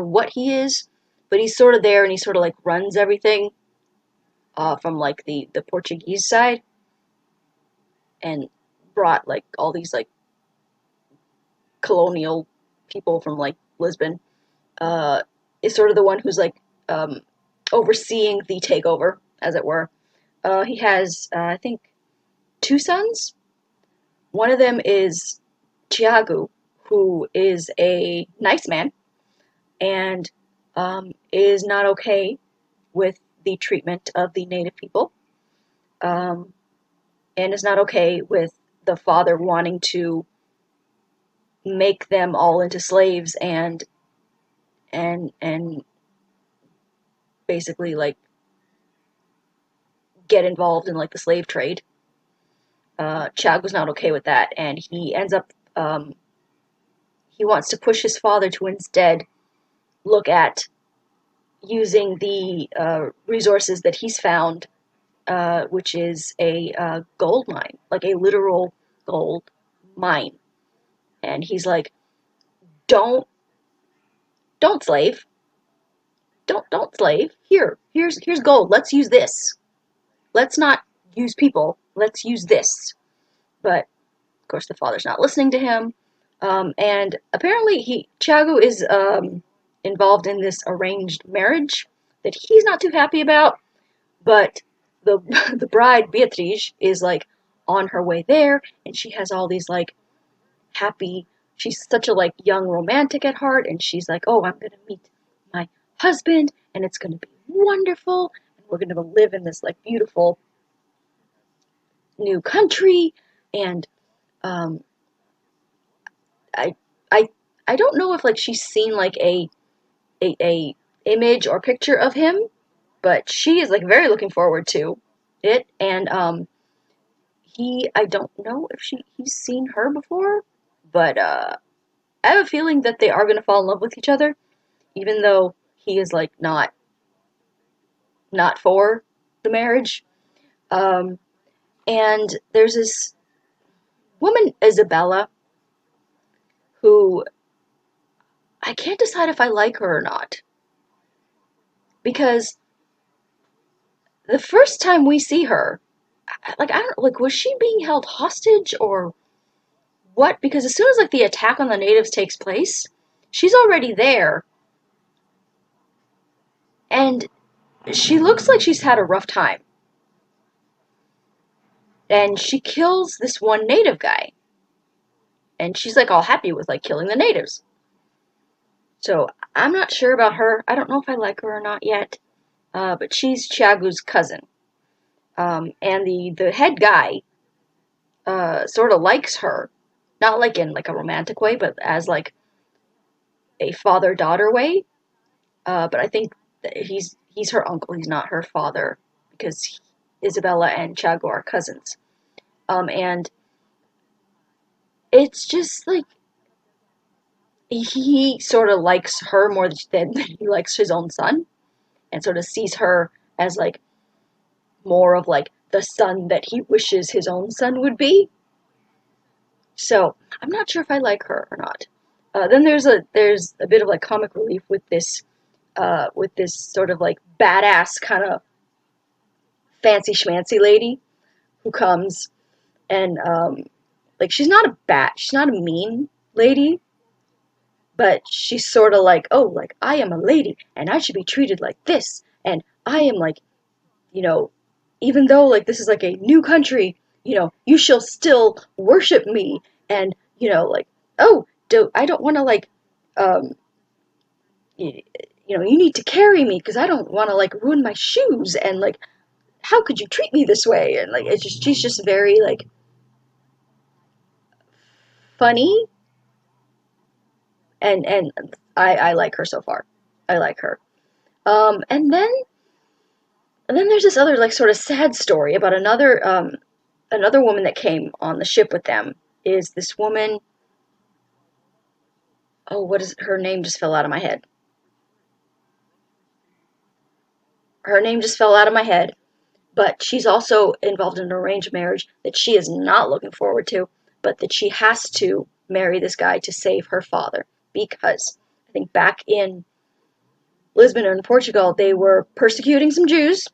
what he is, but he's sort of there and he sort of like runs everything from like the Portuguese side, and brought like all these like colonial people from like Lisbon. Is sort of the one who's like overseeing the takeover, as it were. He has, I think, 2 sons. One of them is Tiago, who is a nice man and is not okay with the treatment of the native people. and is not okay with the father wanting to make them all into slaves and basically like get involved in like the slave trade. Chag was not okay with that, and he ends up he wants to push his father to instead look at using the resources that he's found, which is a gold mine, like a literal gold mine. And he's like, "Don't, don't slave, don't slave. Here's gold. Let's use this. Let's not use people. Let's use this." But of course, the father's not listening to him. And apparently, Thiago is involved in this arranged marriage that he's not too happy about. But the the bride Beatriz is like on her way there, and she has all these like happy. She's such a like young romantic at heart, and she's like, "Oh, I'm gonna meet my husband, and it's gonna be wonderful, and we're gonna live in this like beautiful new country." And um, I I I don't know if like she's seen like a image or picture of him, but she is like very looking forward to it. And I don't know if he's seen her before, but I have a feeling that they are gonna fall in love with each other, even though he is like not for the marriage. Um, and there's this woman Isabella who I can't decide if I like her or not, because the first time we see her, like I don't like was she being held hostage or what? Because as soon as like the attack on the natives takes place, she's already there, and she looks like she's had a rough time. And she kills this one native guy, and she's like all happy with like killing the natives. So I'm not sure about her. I don't know if I like her or not yet. But she's Chiagu's cousin, and the head guy sort of likes her, not like in like a romantic way, but as like a father daughter way. But I think that he's her uncle. He's not her father because Isabella and Chiago are cousins. And it's just like he sort of likes her more than he likes his own son, and sort of sees her as like more of like the son that he wishes his own son would be. So I'm not sure if I like her or not. Then there's a bit of like comic relief with this sort of like badass kind of fancy schmancy lady who comes and like she's not a mean lady, but she's sort of like, oh, like I am a lady and I should be treated like this, and I am like, you know, even though like this is like a new country, you shall still worship me, and like, oh, I don't want to like, um, you, you need to carry me because I don't want to like ruin my shoes, and like, how could you treat me this way? And like, she's just very like funny, and I like her so far. I like her. And then there's this other like sort of sad story about another woman that came on the ship with them. Is this woman? Oh, what is her name? Just fell out of my head. Her name just fell out of my head. But she's also involved in an arranged marriage that she is not looking forward to, but that she has to marry this guy to save her father because I think back in Lisbon or in Portugal they were persecuting some Jews,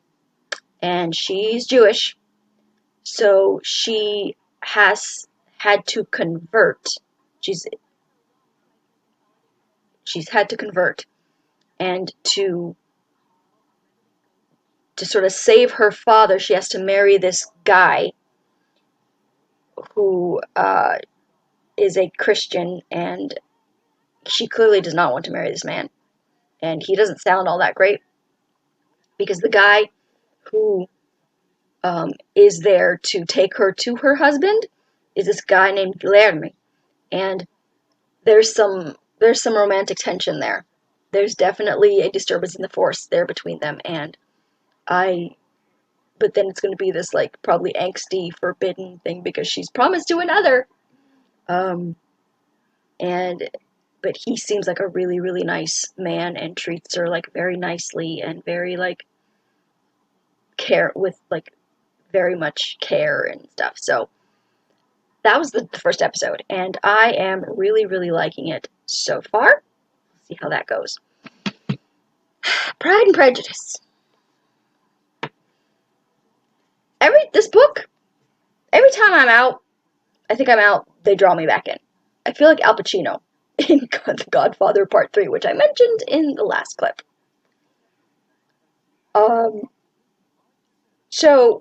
and she's Jewish, so she has had to convert. She's she's had to convert, and to sort of save her father, she has to marry this guy who is a Christian, and she clearly does not want to marry this man. And he doesn't sound all that great because the guy who is there to take her to her husband, is this guy named Ejamie. And there's some romantic tension there. There's definitely a disturbance in the force there between them, and but then it's going to be this like probably angsty, forbidden thing because she's promised to another. Um, and but he seems like a really, really nice man and treats her like very nicely and very like care with like very much care and stuff. So that was the first episode, and I am really, really liking it so far. Let's see how that goes. Pride and Prejudice. This book, every time I'm out, I think I'm out, they draw me back in. I feel like Al Pacino in The Godfather Part 3, which I mentioned in the last clip. Um, so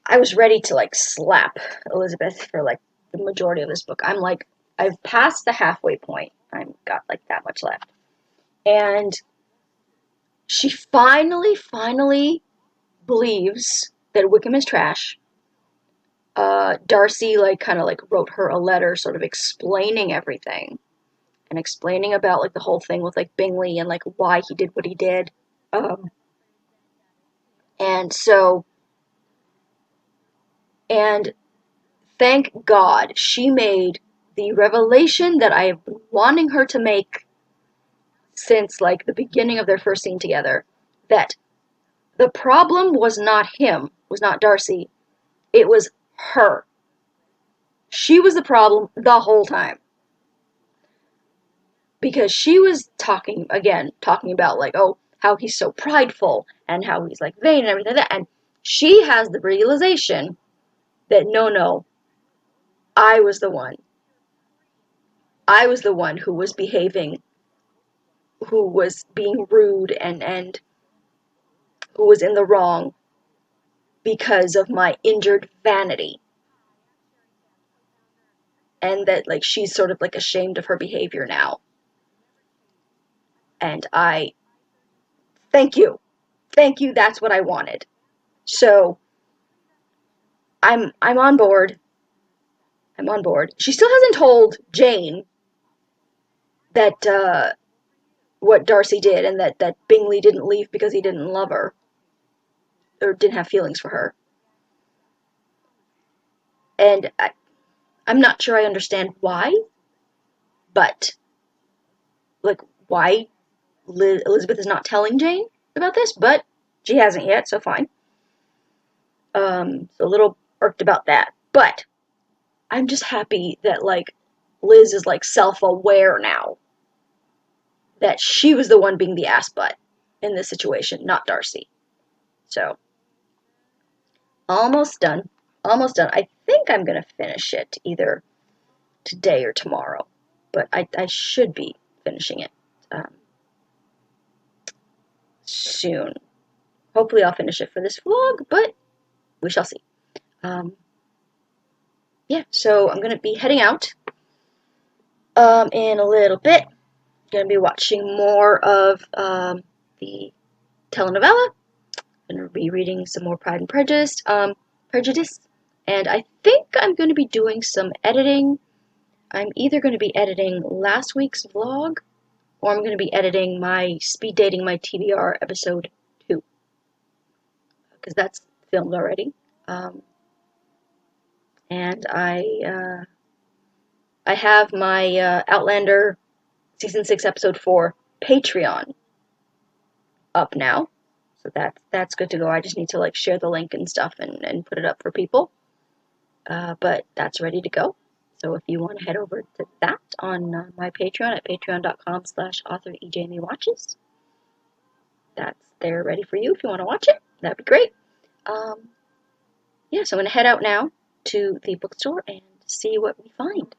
I was ready to like slap Elizabeth for like the majority of this book. I'm like, I've passed the halfway point. I've got like that much left. And she finally believes that Wickham is trash. Darcy like kind of like wrote her a letter sort of explaining everything and explaining about like the whole thing with like Bingley and like why he did what he did. Um, and so and thank God she made the revelation that I have been wanting her to make since like the beginning of their first scene together, that the problem was not him, was not Darcy, it was her. She was the problem the whole time. Because she was talking about like, oh, how he's so prideful and how he's like vain and everything like that. And she has the realization that no, I was the one. I was the one who was behaving, who was being rude and who was in the wrong because of my injured vanity. And that like she's sort of like ashamed of her behavior now. And thank you. Thank you, that's what I wanted. So I'm on board. I'm on board. She still hasn't told Jane that what Darcy did and that Bingley didn't leave because he didn't love her or didn't have feelings for her. And I'm not sure I understand why, but like why Elizabeth is not telling Jane about this, but she hasn't yet, so fine. So a little irked about that, but I'm just happy that like Liz is like self-aware now that she was the one being the ass butt in this situation, not Darcy. So almost done. Almost done. I think I'm going to finish it either today or tomorrow. But I should be finishing it soon. Hopefully I'll finish it for this vlog, but we shall see. Yeah, so I'm going to be heading out in a little bit. Going to be watching more of the telenovela. Going to be reading some more Pride and Prejudice. And I think I'm going to be doing some editing. I'm either going to be editing last week's vlog, or I'm going to be editing my speed dating my TBR episode 2, because that's filmed already. And I have my Outlander season 6 episode 4 Patreon up now, so that's good to go. I just need to like share the link and stuff and put it up for people. But that's ready to go. So if you want to head over to that on my Patreon at patreon.com/author Ejamie watches, that's there ready for you if you want to watch it. That'd be great. Yeah, so I'm going to head out now to the bookstore and see what we find.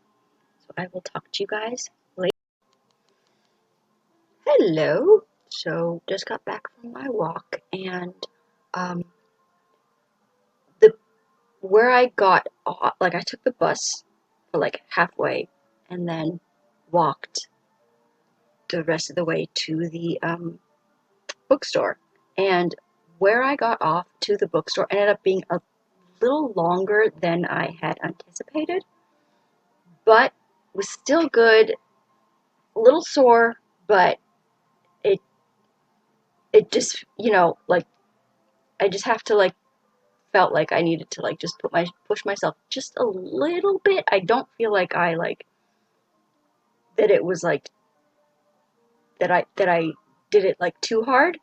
So I will talk to you guys later. Hello. So just got back from my walk, and where I got off, like I took the bus for like halfway and then walked the rest of the way to the bookstore. And where I got off to the bookstore ended up being a little longer than I had anticipated, but was still good. A little sore, but it it just, like, I just have to, like, felt like I needed to, like, just push myself just a little bit. I don't feel like I, like, that it was like that I did it like too hard.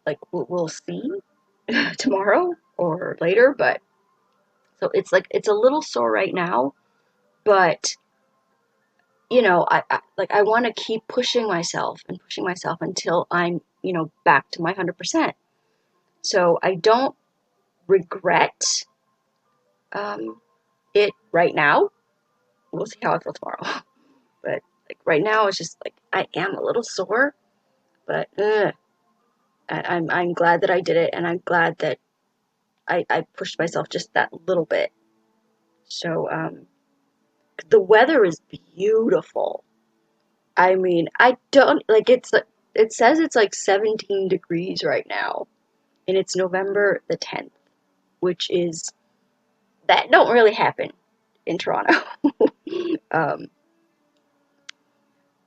Like, we'll see tomorrow or later, but so it's like it's a little sore right now, but I want to keep pushing myself until I'm, back to my 100%. So I don't regret um, it right now. We'll see how I feel tomorrow. But like right now, it's just like I am a little sore, but I'm glad that I did it, and I'm glad that I pushed myself just that little bit. So the weather is beautiful. I mean, I don't like it says it's like 17 degrees right now, and it's November the 10th, which is that don't really happen in Toronto. um,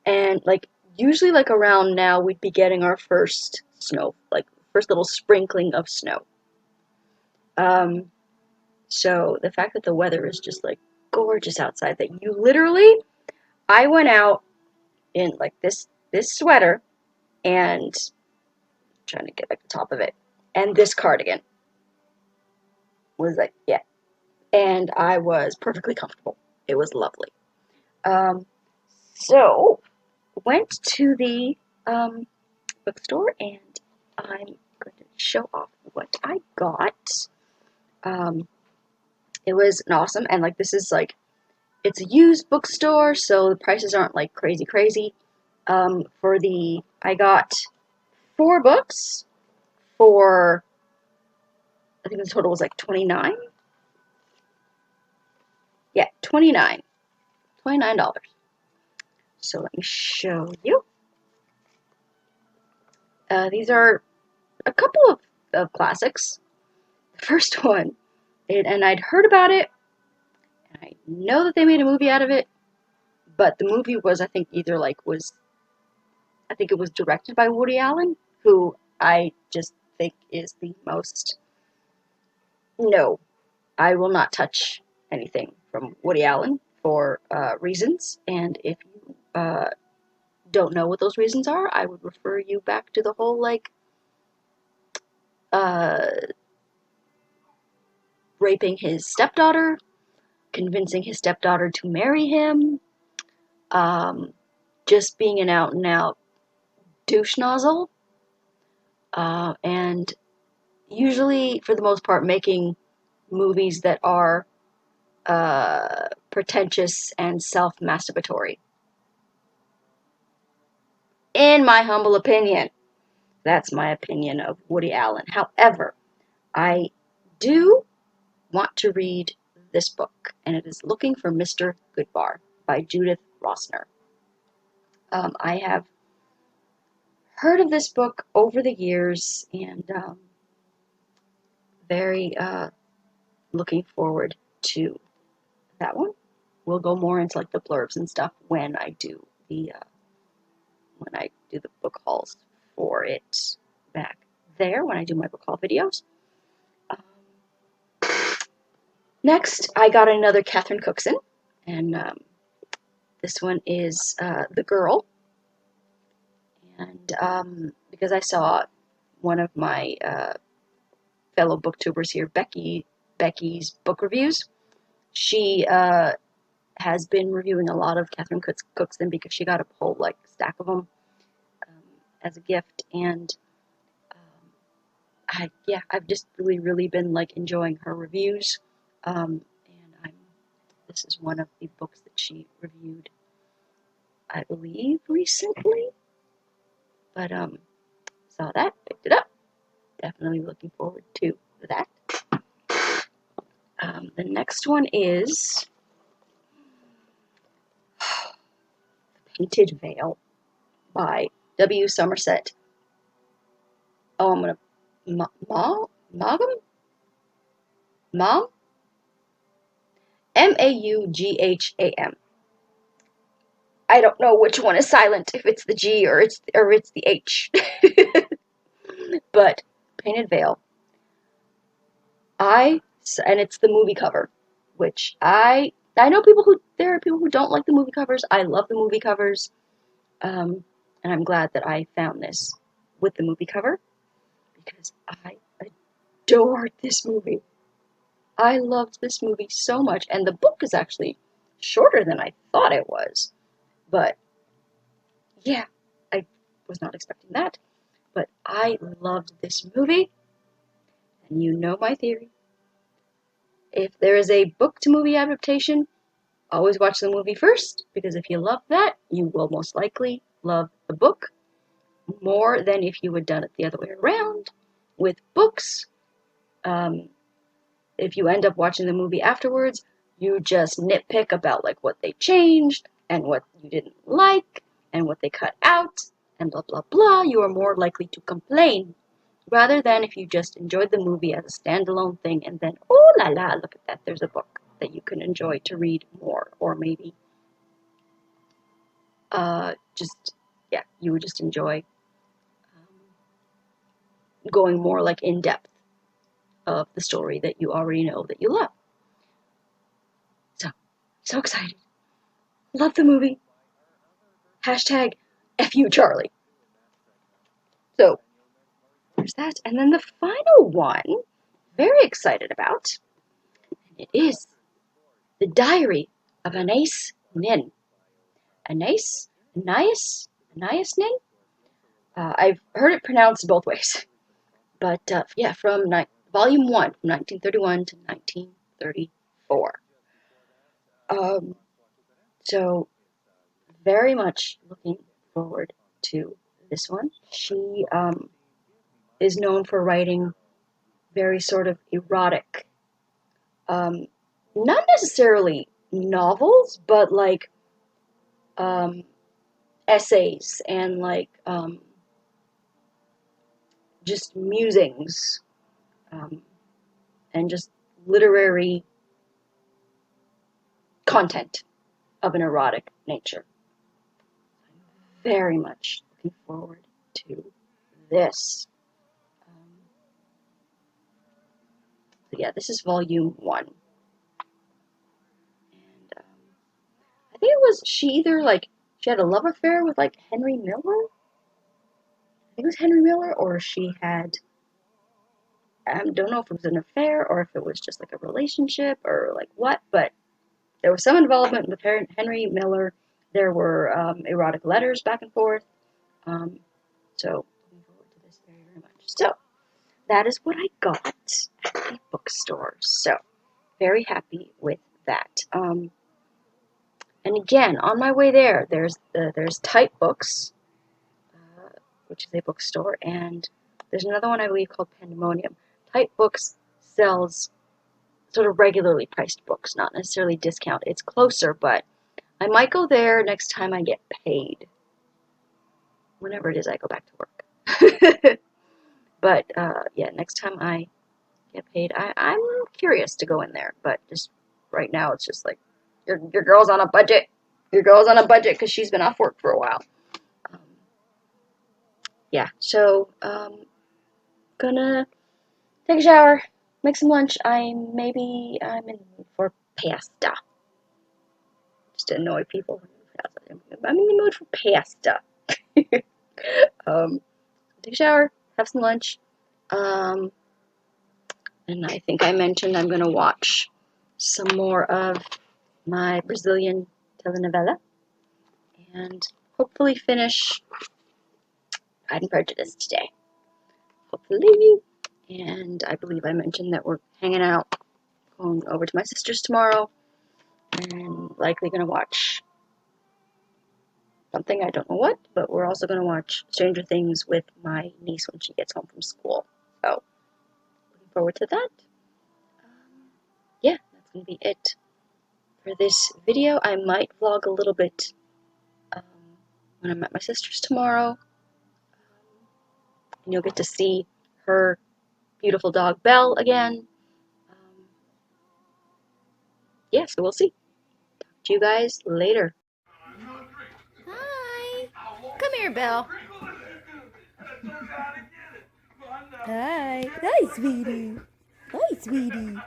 and like usually like around now we'd be getting our first snow, like first little sprinkling of snow. Um, so the fact that the weather is just like gorgeous outside, that you literally, I went out in like this sweater and trying to get like the top of it, and this cardigan was like, yeah, and I was perfectly comfortable. It was lovely. Um, so went to the bookstore, and I'm going to show off what I got. Um, it was an awesome, and like this is like it's a used bookstore, so the prices aren't like crazy crazy. I got 4 books for, I think the total was like 29. Yeah, 29. $29. So let me show you. These are a couple of classics. The first one, and I'd heard about it, and I know that they made a movie out of it, but the movie was, I think, I think it was directed by Woody Allen, who I just think is the most, no, I will not touch anything from Woody Allen for reasons, and if you don't know what those reasons are, I would refer you back to the whole, like, uh, raping his stepdaughter, convincing his stepdaughter to marry him, um, just being an out and out douche nozzle, and usually, for the most part, making movies that are pretentious and self masturbatory. In my humble opinion, that's my opinion of Woody Allen. However, I do want to read this book, and it is Looking for Mr. Goodbar by Judith Rosner. I have heard of this book over the years, and very looking forward to that one. We'll go more into like the blurbs and stuff when I do the book hauls for it back there, when I do my book haul videos. Um, Next, I got another Catherine Cookson, and this one is The Girl. And because I saw one of my fellow booktubers here, Becky's book reviews, she has been reviewing a lot of Catherine Cookson because she got a whole like stack of them as a gift, and I've just really been like enjoying her reviews, and this is one of the books that she reviewed, I believe, recently, but saw that, picked it up, definitely looking forward to that. The next one is Painted Veil by W. Somerset. Oh, I'm going to Maugham? Mom? Maugham. I don't know which one is silent, if it's the G or it's the H. But Painted Veil. And it's the movie cover, which I know there are people who don't like the movie covers. I love the movie covers. And I'm glad that I found this with the movie cover because I adored this movie. I loved this movie so much, and the book is actually shorter than I thought it was. But yeah, I was not expecting that. But I loved this movie, and you know my theory. If there is a book to movie adaptation, always watch the movie first, because if you love that, you will most likely love the book more than if you had done it the other way around. With books, if you end up watching the movie afterwards, you just nitpick about like what they changed and what you didn't like and what they cut out and blah blah blah. You are more likely to complain rather than if you just enjoyed the movie as a standalone thing and then, oh la la, look at that, there's a book that you can enjoy to read more, or maybe you would just enjoy going more like in depth of the story that you already know that you love. So excited. Love the movie. Hashtag FU Charlie. So there's that. And then the final one, very excited about, it is The Diary of Anais Nin. Anais Nin? I've heard it pronounced both ways. But from Volume 1, from 1931 to 1934. So very much looking forward to this one. She is known for writing very sort of erotic, not necessarily novels, but like essays and like just musings and just literary content of an erotic nature. Very much looking forward to this. So yeah, this is volume 1. And I think it was she had a love affair with like Henry Miller. I think it was Henry Miller, or she had, I don't know if it was an affair or if it was just like a relationship or like what, but there was some involvement with Henry Miller. There were erotic letters back and forth. So looking forward to this very, very much. So that is what I got at the bookstore. So very happy with that. And again, on my way there, there's Type Books, which is a bookstore, and there's another one I believe called Pandemonium. Type Books sells sort of regularly priced books, not necessarily discount. It's closer, but I might go there next time I get paid. Whenever it is I go back to work. But yeah, next time I get paid, I'm curious to go in there. But just right now, it's just like your girl's on a budget. Your girl's on a budget because she's been off work for a while. Yeah, so gonna take a shower, make some lunch. I'm in the mood for pasta. Just to annoy people. I'm in the mood for pasta. Take a shower, have some lunch. And I think I mentioned I'm gonna watch some more of my Brazilian telenovela and hopefully finish Pride and Prejudice today. Hopefully. And I believe I mentioned that we're hanging out, going over to my sister's tomorrow, and likely going to watch something, I don't know what, but we're also going to watch Stranger Things with my niece when she gets home from school. So, looking forward to that. Yeah, that's going to be it for this video. I might vlog a little bit when I'm at my sister's tomorrow. And you'll get to see her beautiful dog Belle again. Yeah, so we'll see. Talk to you guys later. Hi. Come here, Belle. Hi. Hi, sweetie. Hi, sweetie.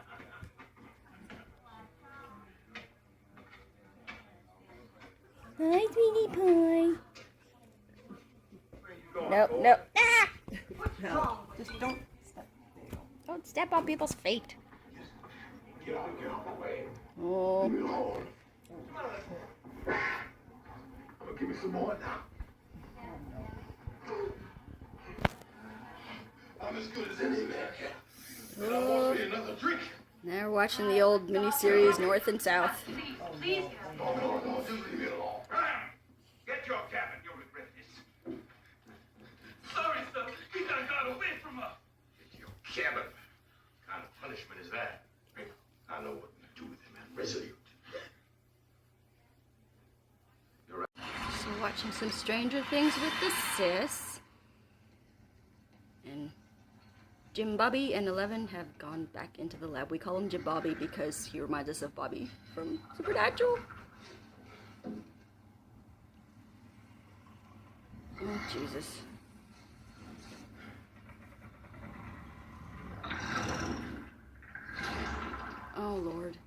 Hi, sweetie pie. No, no. Ah! No, just don't step. Don't step on people's feet. Get out of the way. Oh. Leave me alone. Give me some more now. I'm as good as any man can. And I want me another drink. Now we're watching the old miniseries North and South. Please. No, just leave me alone. Get your cabin, you'll regret this. Sorry, sir. He done got away from us. Get your cabin. What kind of punishment is that? I know what you do with him, man. Resolute. So watching some Stranger Things with the sis. And Jim Bobby and 11 have gone back into the lab. We call him Jim Bobby because he reminds us of Bobby from Supernatural. Oh, Jesus. Oh, Lord.